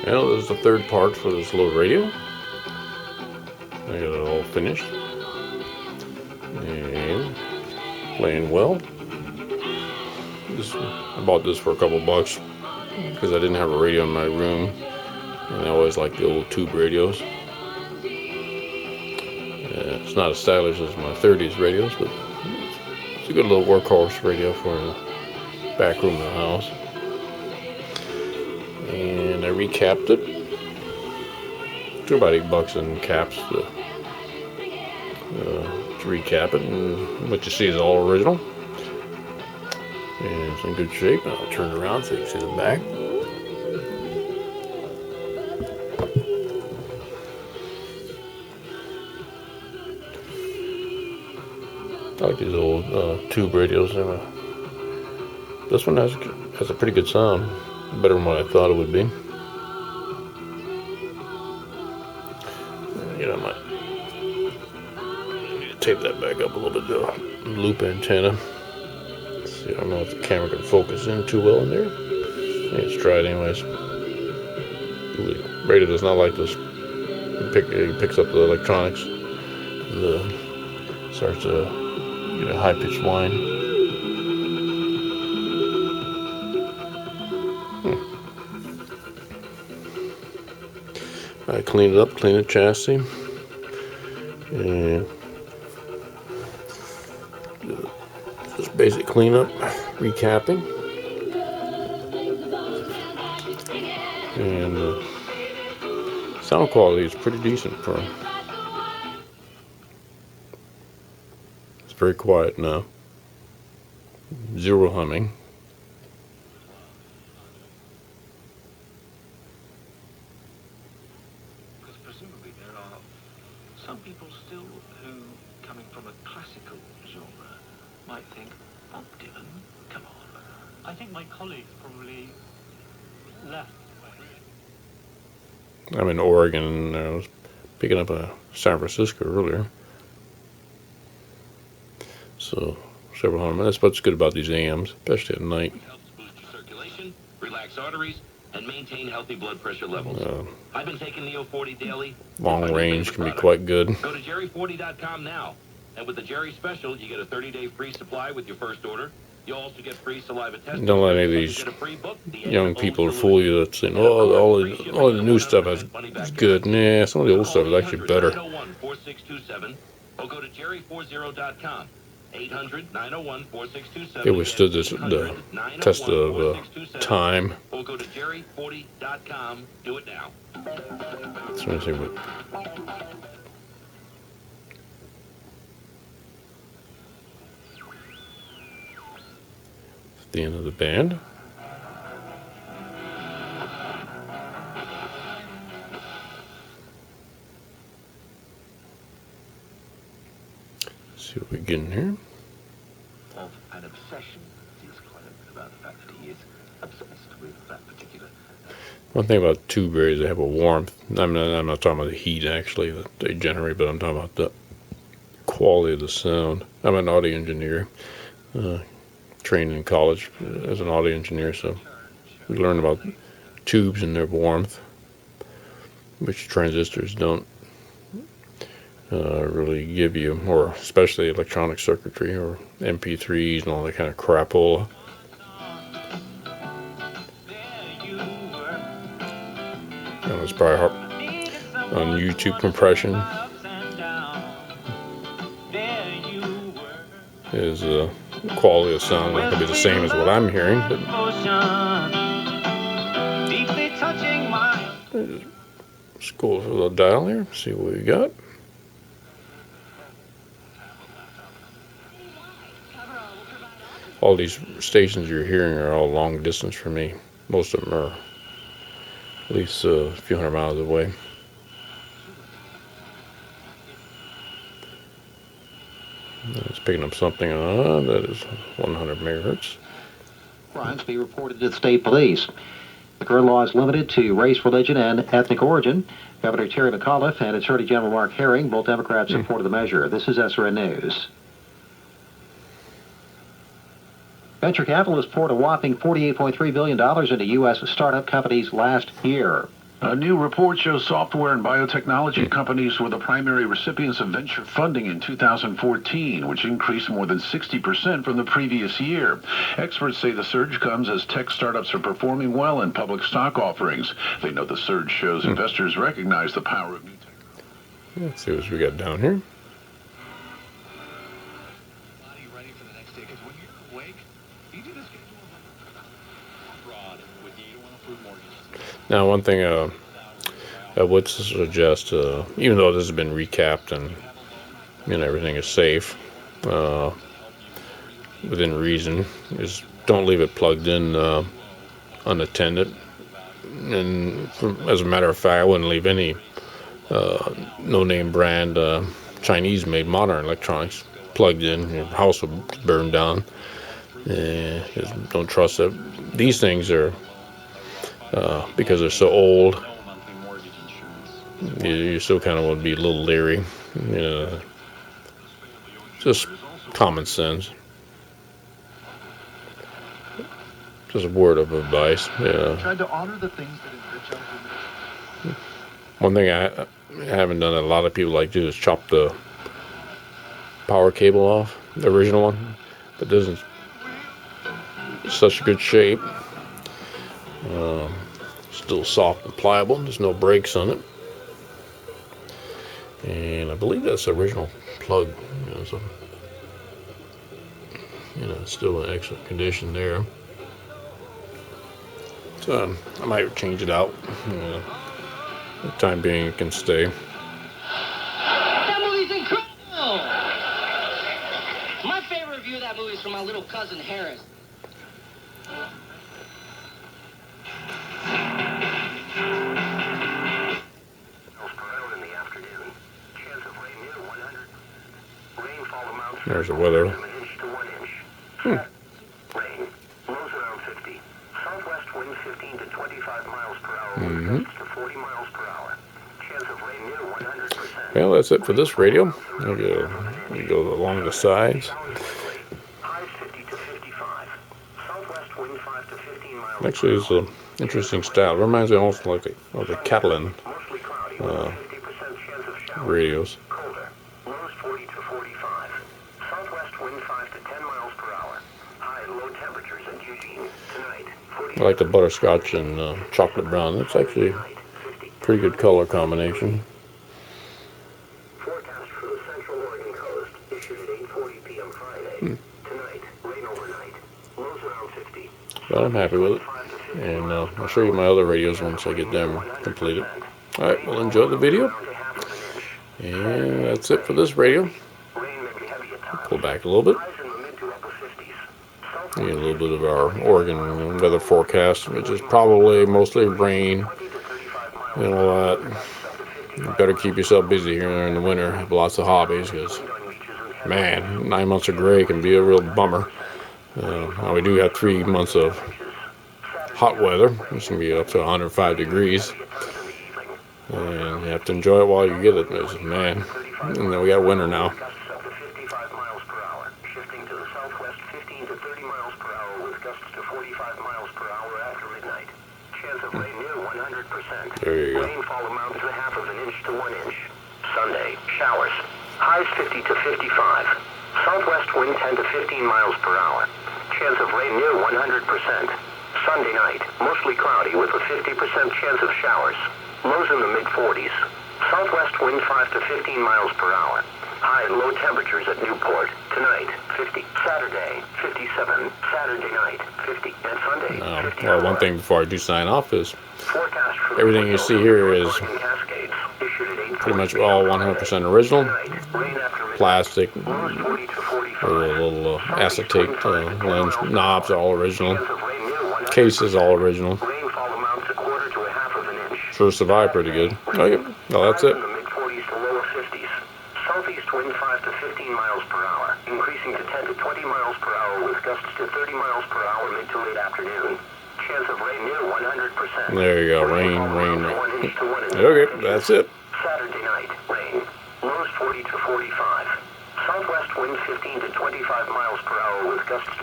Well, this is the third part for this little radio. I got it all finished and playing well. I bought this for a couple bucks because I didn't have a radio in my room, and I always like the old tube radios. It's not as stylish as my 30s radios, but it's a good little workhorse radio for the back room of the house. And I recapped it. Took about $8 in caps to recap it, and what you see is all original. And it's in good shape. I'll turn it around so you can see the back. I like these old tube radios. This one has a pretty good sound, better than what I thought it would be. I might tape that back up a little bit. The loop antenna. Let's see, I don't know if the camera can focus in too well in there. Let's try it anyways. The radio does not like this. It picks up the electronics. Starts to get a high-pitched whine. I cleaned it up, cleaned the chassis, and just basic cleanup, recapping, and sound quality is pretty decent for. It's very quiet now. Zero humming. Presumably there are some people still who, coming from a classical genre, might think, Bob Dylan, come on. I think my colleagues probably left. I'm in Oregon, and I was picking up a San Francisco earlier. So, several hundred minutes. That's what's good about these AMs, especially at night. It helps boost your circulation, relax arteries, and maintain healthy blood pressure levels. I've been taking Neo 40 daily. Long range can be quite good. Go to jerry40.com now. And with the Jerry special, you get a 30-day free supply with your first order. You also get free saliva testing. Don't let any of these young people fool you that saying, "Oh, all the new stuff is good." Nah, some of the old stuff is actually better. 901-4627 or go to jerry40.com. 800-901-4627. It withstood the test of time. Or go to jerry40.com. Do it now. Let's see what. The end of the band. See what we get in here. Of an obsession. He's quite open about the fact that he is obsessed with that particular. One thing about tube radios, they have a warmth. I'm not talking about the heat actually that they generate, but I'm talking about the quality of the sound. I'm an audio engineer, trained in college as an audio engineer, so we learn about tubes and their warmth, which transistors don't really give you, or especially electronic circuitry or MP3s and all that kind of crapola. And it's probably hard on YouTube compression is quality of sound not going to be the same as what I'm hearing, but just go through the dial here, see what we got. All these stations you're hearing are all long distance from me. Most of them are at least a few hundred miles away. It's picking up something that is 100 megahertz. Crimes be reported to the state police. The current law is limited to race, religion, and ethnic origin. Governor Terry McAuliffe and Attorney General Mark Herring, both Democrats, supported the measure. This is SRN News. Venture capitalists poured a whopping $48.3 billion into U.S. startup companies last year. A new report shows software and biotechnology companies were the primary recipients of venture funding in 2014, which increased more than 60% from the previous year. Experts say the surge comes as tech startups are performing well in public stock offerings. They note the surge shows investors recognize the power of new technology. Let's see what we got down here. Ready for the next day, because when you're awake, you do this abroad with you don't want to prove mortgages. Now, one thing I would suggest, even though this has been recapped and everything is safe within reason, is don't leave it plugged in unattended. And as a matter of fact, I wouldn't leave any no-name brand Chinese-made modern electronics plugged in. Your house will burn down. Don't trust it. These things are because they're so old. You still kind of want to be a little leery. Just common sense. Just a word of advice. Tried to honor the things that enrich our. One thing I haven't done that a lot of people like to do is chop the power cable off, the original one, but it isn't such good shape. Still soft and pliable. There's no breaks on it, and I believe that's the original plug. So it's still in excellent condition there. So I might change it out. For the time being, it can stay. That movie's incredible! My favorite review of that movie is from my little cousin Harris. There's the weather. Rain. Lows around 50. Southwest wind 15 to 25 miles per hour. Gusts to 40 miles per hour. Chance of rain near 100%. Well, that's it for this radio. We go along the sides. Highs 50 to 55. Southwest wind 5 to 15 miles. Actually, it's an interesting style. It reminds me almost like of the Catalan Mostly cloudy with a 50% chance of showers. radios. Colder. Lows 40 to 45. Southwest wind 5 to 10 miles per hour. High and low temperatures at Eugene tonight. I like the butterscotch and chocolate brown. That's actually a pretty good color combination. Forecast for the Central Oregon coast issued at 8:40 p.m. Friday. Tonight, rain overnight. Lows around 50. But I'm happy with it. And I'll show you my other radios once I get them completed. Alright, well, enjoy the video. And that's it for this radio. Rain may be heavy at times. Pull back a little bit. Highs in the mid to upper 50s. Get a little bit of our Oregon weather forecast, which is probably mostly rain and all that. You better keep yourself busy here in the winter. Have lots of hobbies because, man, 9 months of gray can be a real bummer. Now we do have 3 months of hot weather. It's going to be up to 105 degrees. And you have to enjoy it while you get it. Because, man, and then we got winter now. Gusts up to 55 miles per hour. Shifting to the southwest 15 to 30 miles per hour with gusts to 45 miles per hour after midnight. Chance of rain near 100%. There you go. Rainfall amount is a half of an inch to 1 inch. Sunday, showers. Highs 50 to 55. Southwest wind 10 to 15 miles per hour. Chance of rain near 100%. Sunday night, mostly cloudy with a 50% chance of showers. Lows in the mid-40s. Southwest wind 5 to 15 miles per hour. High and low temperatures at Newport. Tonight, 50. Saturday, 57. Saturday night, 50. And Sunday, 50. Well, one thing before I do sign off is Forecast for the everything you see here is Oregon Cascades, issued at 8:40 pretty much all 100% original. Tonight, rain after midnight. Plastic, Lows 40 to 45. little acetate lens knobs are all original. Chance of rain near 100%. Cases all original. Rainfall amounts a quarter to a half of an inch. Sure survived pretty good. Okay, well, that's it. In the mid-40s to lower 50s. Southeast wind 5 to 15 miles per hour, increasing to 10 to 20 miles per hour with gusts to 30 miles per hour mid to late afternoon. Chance of rain near 100%. There you go. Rain. 1 inch to 1 inch. Okay, that's it. Saturday night, rain. Lows 40 to 45. Southwest wind 15 to 25 miles per hour with gusts to